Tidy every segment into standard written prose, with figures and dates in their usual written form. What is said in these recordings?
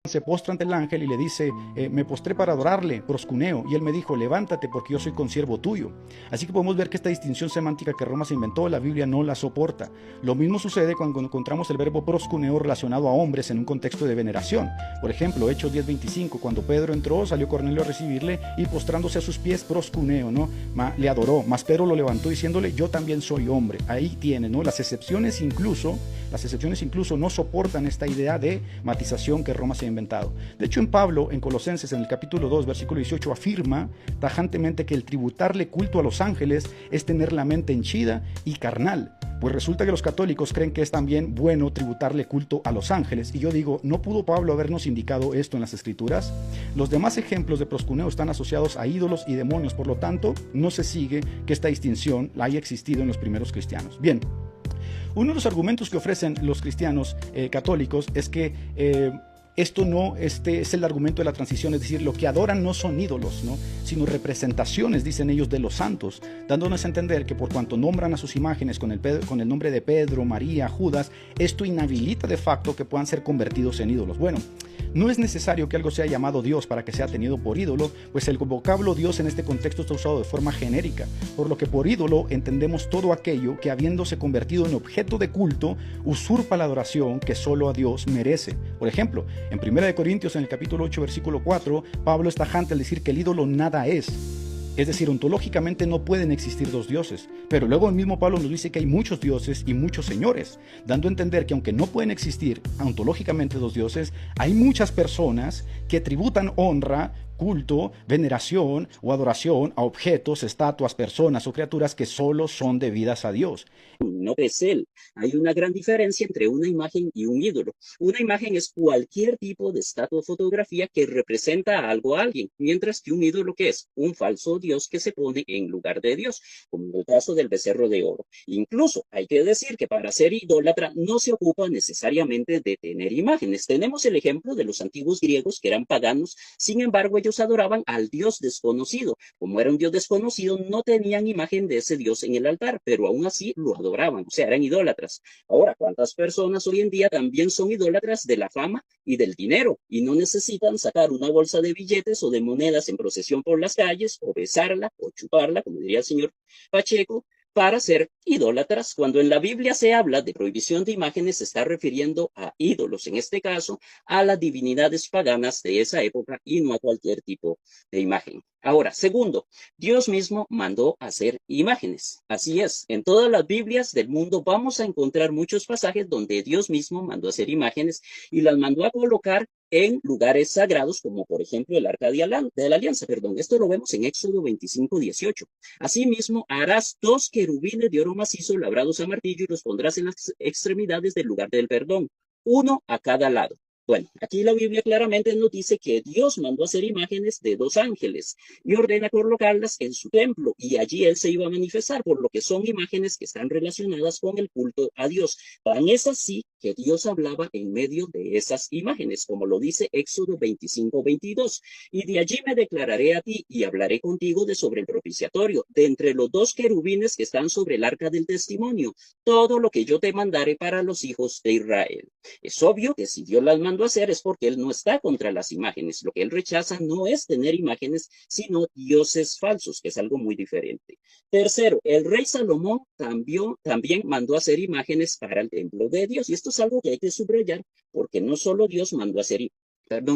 se postra ante el ángel y le dice, me postré para adorarle, proscuneo, y él me dijo, levántate porque yo soy consiervo tuyo. Así que podemos ver que esta distinción semántica que Roma se inventó, la Biblia no la soporta. Lo mismo sucede cuando encontramos el verbo proscuneo relacionado a hombres en un contexto de veneración. Por ejemplo, Hechos 10:25, cuando Pedro entró, salió Cornelio a recibirle y postrándose a sus pies, proscuneo, ¿no? Le adoró, mas Pedro lo levantó diciéndole, yo también soy hombre. Ahí tiene, ¿no? Las excepciones incluso no soportan esta idea de matización que Roma se ha inventado. De hecho, en Pablo, en Colosenses, en el capítulo 2, versículo 18, afirma tajantemente que el tributarle culto a los ángeles es tener la mente henchida y carnal. Pues resulta que los católicos creen que es también bueno tributarle culto a los ángeles. Y yo digo, ¿no pudo Pablo habernos indicado esto en las Escrituras? Los demás ejemplos de proscuneo están asociados a ídolos y demonios, por lo tanto, no se sigue que esta distinción haya existido en los primeros cristianos. Bien. Uno de los argumentos que ofrecen los cristianos católicos es que este es el argumento de la transición, es decir, lo que adoran no son ídolos, ¿no? Sino representaciones, dicen ellos, de los santos, dándonos a entender que por cuanto nombran a sus imágenes con el nombre de Pedro, María, Judas, esto inhabilita de facto que puedan ser convertidos en ídolos. Bueno, no es necesario que algo sea llamado Dios para que sea tenido por ídolo, pues el vocablo Dios en este contexto está usado de forma genérica, por lo que por ídolo entendemos todo aquello que, habiéndose convertido en objeto de culto, usurpa la adoración que solo a Dios merece. Por ejemplo, en 1 Corintios, en el capítulo 8, versículo 4, Pablo es tajante al decir que el ídolo nada es. Es decir, ontológicamente no pueden existir dos dioses, pero luego el mismo Pablo nos dice que hay muchos dioses y muchos señores, dando a entender que aunque no pueden existir ontológicamente dos dioses, hay muchas personas que tributan honra, culto, veneración o adoración a objetos, estatuas, personas o criaturas que solo son debidas a Dios. No es él. Hay una gran diferencia entre una imagen y un ídolo. Una imagen es cualquier tipo de estatua o fotografía que representa a algo a alguien, mientras que un ídolo, ¿qué es? Un falso Dios que se pone en lugar de Dios, como en el caso del becerro de oro. Incluso hay que decir que para ser idólatra no se ocupa necesariamente de tener imágenes. Tenemos el ejemplo de los antiguos griegos que eran paganos, sin embargo ellos adoraban al Dios desconocido. Como era un Dios desconocido, no tenían imagen de ese Dios en el altar, pero aún así lo adoraban, o sea, eran idólatras. Ahora, ¿cuántas personas hoy en día también son idólatras de la fama y del dinero y no necesitan sacar una bolsa de billetes o de monedas en procesión por las calles o besarla o chuparla, como diría el señor Pacheco, para ser idólatras? Cuando en la Biblia se habla de prohibición de imágenes, se está refiriendo a ídolos, en este caso, a las divinidades paganas de esa época y no a cualquier tipo de imagen. Ahora, segundo, Dios mismo mandó hacer imágenes. Así es, en todas las Biblias del mundo vamos a encontrar muchos pasajes donde Dios mismo mandó hacer imágenes y las mandó a colocar en lugares sagrados, como por ejemplo el Arca de la Alianza. Esto lo vemos en Éxodo 25:18. Asimismo, harás dos querubines de oro macizo labrados a martillo y los pondrás en las extremidades del lugar del perdón, uno a cada lado. Bueno, aquí la Biblia claramente nos dice que Dios mandó hacer imágenes de dos ángeles y ordena colocarlas en su templo, y allí Él se iba a manifestar, por lo que son imágenes que están relacionadas con el culto a Dios. Tan es así que Dios hablaba en medio de esas imágenes, como lo dice Éxodo 25:22. Y de allí me declararé a ti y hablaré contigo sobre el propiciatorio, de entre los dos querubines que están sobre el arca del testimonio, todo lo que yo te mandare para los hijos de Israel. Es obvio que si Dios las mandó a hacer es porque Él no está contra las imágenes. Lo que Él rechaza no es tener imágenes, sino dioses falsos, que es algo muy diferente. Tercero, el rey Salomón también mandó a hacer imágenes para el templo de Dios. Y esto es algo que hay que subrayar, porque no solo Dios mandó a hacer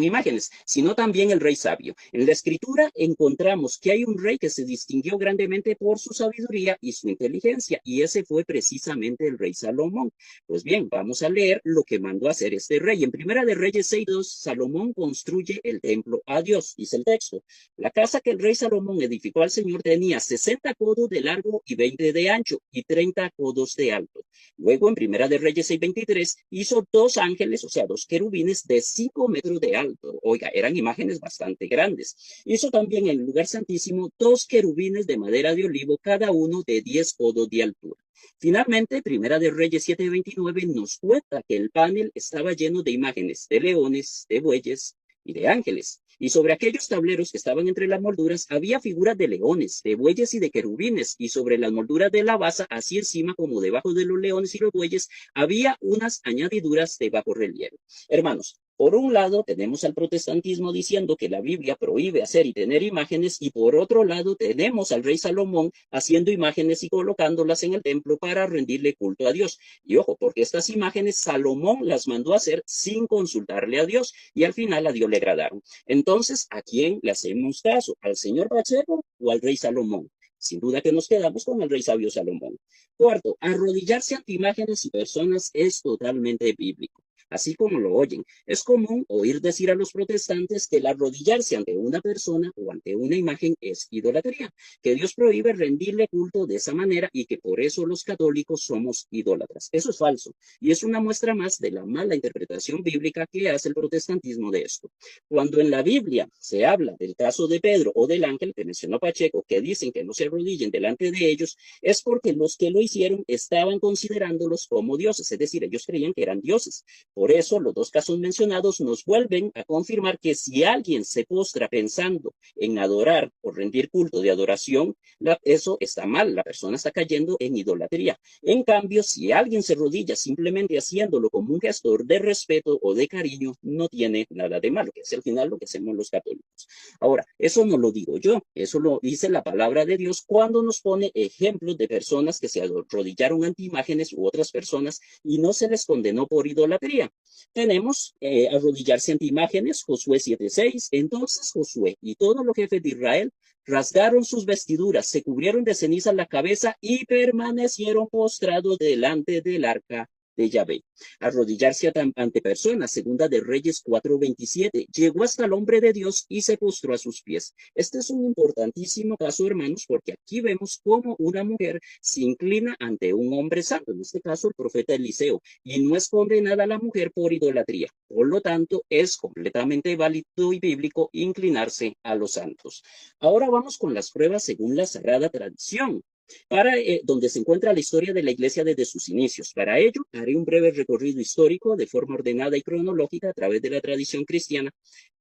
imágenes, sino también el rey sabio. En la escritura encontramos que hay un rey que se distinguió grandemente por su sabiduría y su inteligencia, y ese fue precisamente el rey Salomón. Pues bien, vamos a leer lo que mandó a hacer este rey. En Primera de Reyes 6:2, Salomón construye el templo a Dios, dice el texto. La casa que el rey Salomón edificó al Señor tenía 60 codos de largo y 20 de ancho y 30 codos de alto. Luego, en Primera de Reyes 6:23, hizo dos ángeles, o sea, dos querubines de 5 metros de alto. Oiga, eran imágenes bastante grandes. Hizo también en el lugar santísimo dos querubines de madera de olivo, cada uno de 10 codos de altura. Finalmente, Primera de Reyes 7:29 nos cuenta que el panel estaba lleno de imágenes de leones, de bueyes y de ángeles. Y sobre aquellos tableros que estaban entre las molduras había figuras de leones, de bueyes y de querubines, y sobre las molduras de la basa, así encima como debajo de los leones y los bueyes, había unas añadiduras de bajo relieve. Hermanos, Por un lado, tenemos al protestantismo diciendo que la Biblia prohíbe hacer y tener imágenes, y por otro lado, tenemos al rey Salomón haciendo imágenes y colocándolas en el templo para rendirle culto a Dios. Y ojo, porque estas imágenes Salomón las mandó a hacer sin consultarle a Dios, y al final a Dios le agradaron. Entonces, ¿a quién le hacemos caso? ¿Al señor Pacheco o al rey Salomón? Sin duda que nos quedamos con el rey sabio Salomón. Cuarto, arrodillarse ante imágenes y personas es totalmente bíblico. Así como lo oyen, es común oír decir a los protestantes que el arrodillarse ante una persona o ante una imagen es idolatría, que Dios prohíbe rendirle culto de esa manera y que por eso los católicos somos idólatras. Eso es falso y es una muestra más de la mala interpretación bíblica que hace el protestantismo de esto. Cuando en la Biblia se habla del caso de Pedro o del ángel que mencionó Pacheco, que dicen que no se arrodillen delante de ellos, es porque los que lo hicieron estaban considerándolos como dioses, es decir, ellos creían que eran dioses. Por eso, los dos casos mencionados nos vuelven a confirmar que si alguien se postra pensando en adorar o rendir culto de adoración, eso está mal, la persona está cayendo en idolatría. En cambio, si alguien se arrodilla simplemente haciéndolo como un gestor de respeto o de cariño, no tiene nada de malo, que es al final lo que hacemos los católicos. Ahora, eso no lo digo yo, eso lo dice la palabra de Dios cuando nos pone ejemplos de personas que se arrodillaron ante imágenes u otras personas y no se les condenó por idolatría. Tenemos arrodillarse ante imágenes, Josué 7:6. Entonces Josué y todos los jefes de Israel rasgaron sus vestiduras, se cubrieron de ceniza la cabeza y permanecieron postrados delante del arca de Yahvé. Arrodillarse ante personas, segunda de Reyes 4:27. Llegó hasta el hombre de Dios y se postró a sus pies. Este es un importantísimo caso, hermanos, porque aquí vemos cómo una mujer se inclina ante un hombre santo, en este caso el profeta Eliseo, y no es condenada a la mujer por idolatría. Por lo tanto, es completamente válido y bíblico inclinarse a los santos. Ahora vamos con las pruebas según la Sagrada Tradición, donde se encuentra la historia de la iglesia desde sus inicios. Para ello, haré un breve recorrido histórico de forma ordenada y cronológica a través de la tradición cristiana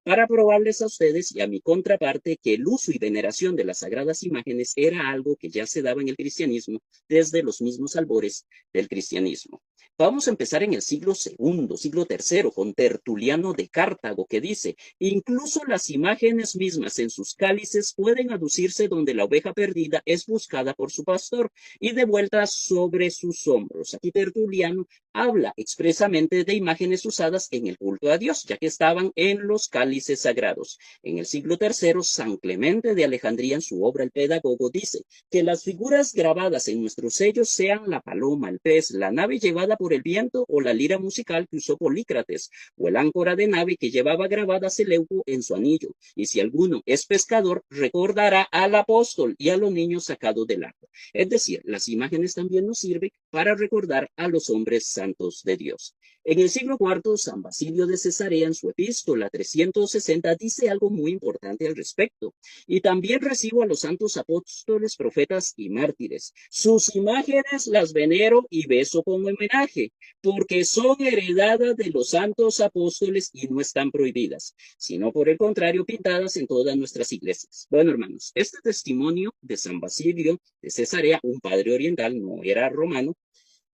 para probarles a ustedes y a mi contraparte que el uso y veneración de las sagradas imágenes era algo que ya se daba en el cristianismo desde los mismos albores del cristianismo. Vamos a empezar en el siglo II, siglo III, con Tertuliano de Cartago, que dice: incluso las imágenes mismas en sus cálices pueden aducirse donde la oveja perdida es buscada por su pastor y devuelta sobre sus hombros. Aquí Tertuliano habla expresamente de imágenes usadas en el culto a Dios, ya que estaban en los cálices sagrados. En el siglo III, San Clemente de Alejandría, en su obra El Pedagogo, dice que las figuras grabadas en nuestros sellos sean la paloma, el pez, la nave llevada por el viento o la lira musical que usó Polícrates, o el áncora de nave que llevaba grabada Seleuco en su anillo. Y si alguno es pescador, recordará al apóstol y a los niños sacados del agua. Es decir, las imágenes también nos sirven para recordar a los hombres santos de Dios. En el siglo IV, San Basilio de Cesarea, en su epístola 360, dice algo muy importante al respecto. Y también recibo a los santos apóstoles, profetas y mártires. Sus imágenes las venero y beso como homenaje, porque son heredadas de los santos apóstoles y no están prohibidas, sino por el contrario pintadas en todas nuestras iglesias. Bueno, hermanos, este testimonio de San Basilio de Cesarea, un padre oriental, no era romano,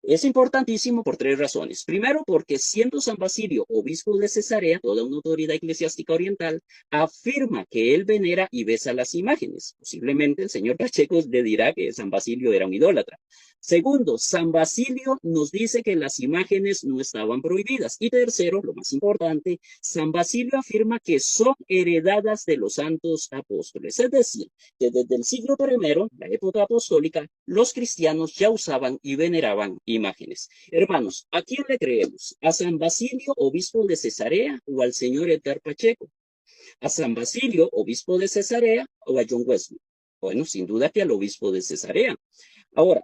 es importantísimo por tres razones. Primero, porque siendo San Basilio obispo de Cesarea, toda una autoridad eclesiástica oriental, afirma que él venera y besa las imágenes. Posiblemente el señor Pacheco le dirá que San Basilio era un idólatra. Segundo, San Basilio nos dice que las imágenes no estaban prohibidas. Y tercero, lo más importante, San Basilio afirma que son heredadas de los santos apóstoles. Es decir, que desde el siglo I, la época apostólica, los cristianos ya usaban y veneraban imágenes. Hermanos, ¿a quién le creemos? ¿A San Basilio, obispo de Cesarea, o al señor Edgar Pacheco? ¿A San Basilio, obispo de Cesarea, o a John Wesley? Bueno, sin duda que al obispo de Cesarea. Ahora,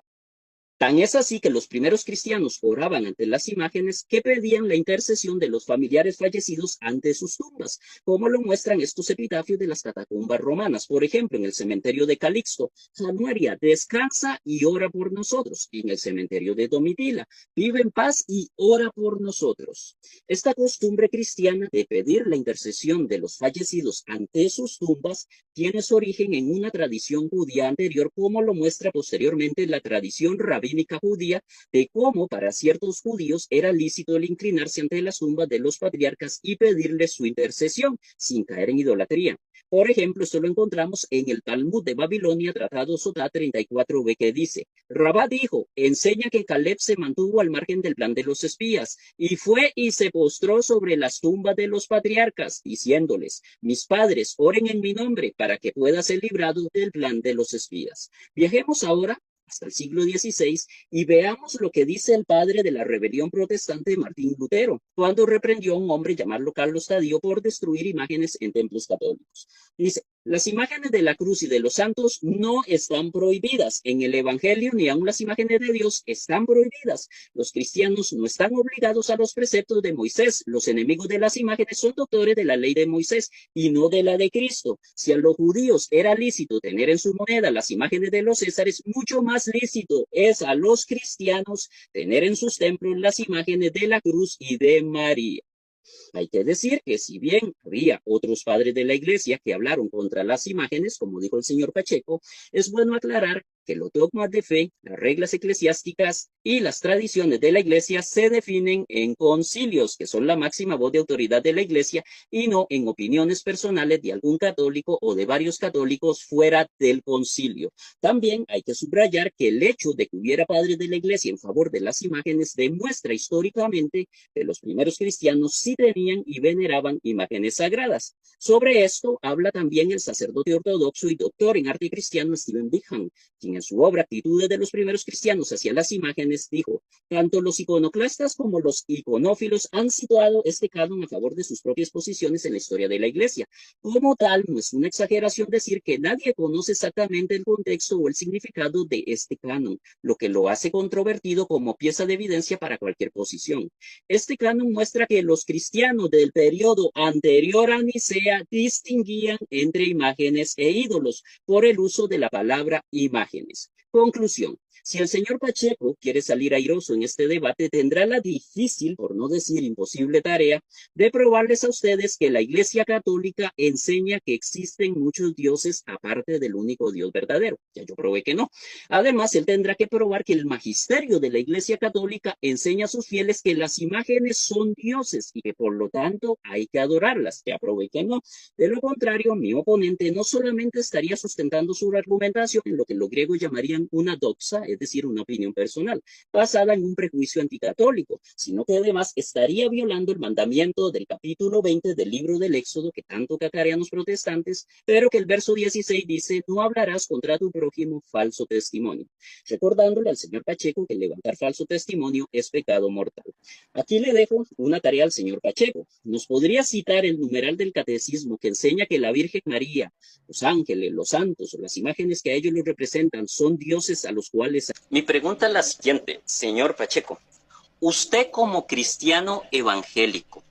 tan es así que los primeros cristianos oraban ante las imágenes que pedían la intercesión de los familiares fallecidos ante sus tumbas, como lo muestran estos epitafios de las catacumbas romanas. Por ejemplo, en el cementerio de Calixto, Januaria, descansa y ora por nosotros. Y en el cementerio de Domitila, vive en paz y ora por nosotros. Esta costumbre cristiana de pedir la intercesión de los fallecidos ante sus tumbas tiene su origen en una tradición judía anterior, como lo muestra posteriormente la tradición rabínica rabínica judía de cómo para ciertos judíos era lícito el inclinarse ante las tumbas de los patriarcas y pedirles su intercesión sin caer en idolatría. Por ejemplo, esto lo encontramos en el Talmud de Babilonia, Tratado Sotá 34b, que dice: Rabá dijo, enseña que Caleb se mantuvo al margen del plan de los espías, y fue y se postró sobre las tumbas de los patriarcas, diciéndoles: mis padres, oren en mi nombre, para que pueda ser librado del plan de los espías. Viajemos ahora hasta el siglo XVI y veamos lo que dice el padre de la rebelión protestante Martín Lutero, cuando reprendió a un hombre llamado Carlos Tadeo por destruir imágenes en templos católicos. Dice: las imágenes de la cruz y de los santos no están prohibidas en el Evangelio, ni aun las imágenes de Dios están prohibidas. Los cristianos no están obligados a los preceptos de Moisés. Los enemigos de las imágenes son doctores de la ley de Moisés y no de la de Cristo. Si a los judíos era lícito tener en su moneda las imágenes de los césares, mucho más lícito es a los cristianos tener en sus templos las imágenes de la cruz y de María. Hay que decir que si bien había otros padres de la iglesia que hablaron contra las imágenes, como dijo el señor Pacheco, es bueno aclarar que los dogmas de fe, las reglas eclesiásticas y las tradiciones de la iglesia se definen en concilios, que son la máxima voz de autoridad de la iglesia, y no en opiniones personales de algún católico o de varios católicos fuera del concilio. También hay que subrayar que el hecho de que hubiera padres de la iglesia en favor de las imágenes demuestra históricamente que los primeros cristianos sí tenían y veneraban imágenes sagradas. Sobre esto habla también el sacerdote ortodoxo y doctor en arte cristiano Stephen Bingham, quien en su obra Actitudes de los primeros cristianos hacia las imágenes dijo: tanto los iconoclastas como los iconófilos han situado este canon a favor de sus propias posiciones en la historia de la iglesia. Como tal, no es una exageración decir que nadie conoce exactamente el contexto o el significado de este canon, lo que lo hace controvertido como pieza de evidencia para cualquier posición. Este canon muestra que los cristianos del periodo anterior a Nicea distinguían entre imágenes e ídolos por el uso de la palabra imágenes. Conclusión: si el señor Pacheco quiere salir airoso en este debate, tendrá la difícil, por no decir imposible, tarea de probarles a ustedes que la Iglesia Católica enseña que existen muchos dioses aparte del único Dios verdadero. Ya yo probé que no. Además, él tendrá que probar que el magisterio de la Iglesia Católica enseña a sus fieles que las imágenes son dioses y que por lo tanto hay que adorarlas. Ya probé que no. De lo contrario, mi oponente no solamente estaría sustentando su argumentación en lo que los griegos llamarían una doxa, es decir, una opinión personal, basada en un prejuicio anticatólico, sino que además estaría violando el mandamiento del capítulo 20 del libro del Éxodo, que tanto cacarean los protestantes, pero que el verso 16 dice: no hablarás contra tu prójimo falso testimonio, recordándole al señor Pacheco que levantar falso testimonio es pecado mortal. Aquí le dejo una tarea al señor Pacheco. ¿Nos podría citar el numeral del catecismo que enseña que la Virgen María, los ángeles, los santos o las imágenes que a ellos los representan son dioses a los cuales... Mi pregunta es la siguiente, señor Pacheco. ¿Usted como cristiano evangélico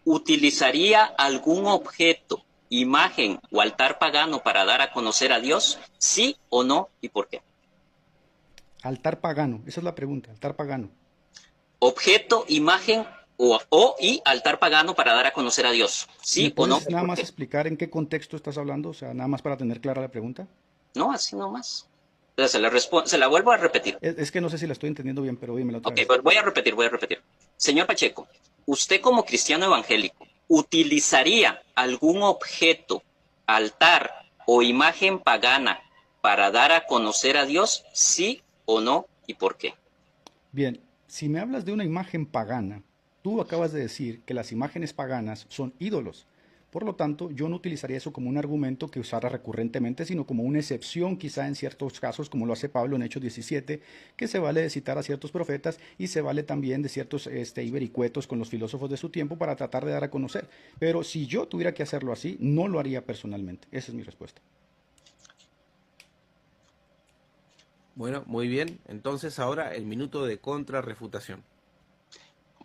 utilizaría algún objeto, imagen o altar pagano para dar a conocer a Dios? ¿Sí o no? ¿Y por qué? Altar pagano, esa es la pregunta, altar pagano. Objeto, imagen y altar pagano para dar a conocer a Dios. ¿Sí o no? ¿Me puedes nada más explicar en qué contexto estás hablando? O sea, nada más para tener clara la pregunta. No, así nomás. Se la vuelvo a repetir. Es que no sé si la estoy entendiendo bien, pero dímela otra vez. Ok, voy a repetir. Señor Pacheco, usted como cristiano evangélico, ¿utilizaría algún objeto, altar o imagen pagana para dar a conocer a Dios? ¿Sí o no? ¿Y por qué? Bien, si me hablas de una imagen pagana, tú acabas de decir que las imágenes paganas son ídolos. Por lo tanto, yo no utilizaría eso como un argumento que usara recurrentemente, sino como una excepción quizá en ciertos casos, como lo hace Pablo en Hechos 17, que se vale de citar a ciertos profetas y se vale también de ciertos ibericuetos con los filósofos de su tiempo para tratar de dar a conocer. Pero si yo tuviera que hacerlo así, no lo haría personalmente. Esa es mi respuesta. Bueno, muy bien. Entonces ahora el minuto de contrarrefutación.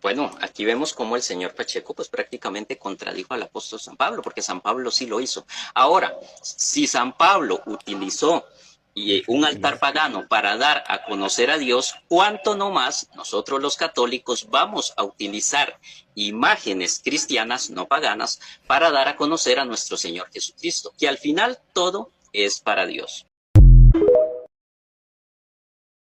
Bueno, aquí vemos cómo el señor Pacheco pues prácticamente contradijo al apóstol San Pablo, porque San Pablo sí lo hizo. Ahora, si San Pablo utilizó un altar pagano para dar a conocer a Dios, ¿cuánto no más nosotros los católicos vamos a utilizar imágenes cristianas, no paganas, para dar a conocer a nuestro Señor Jesucristo? Que al final todo es para Dios.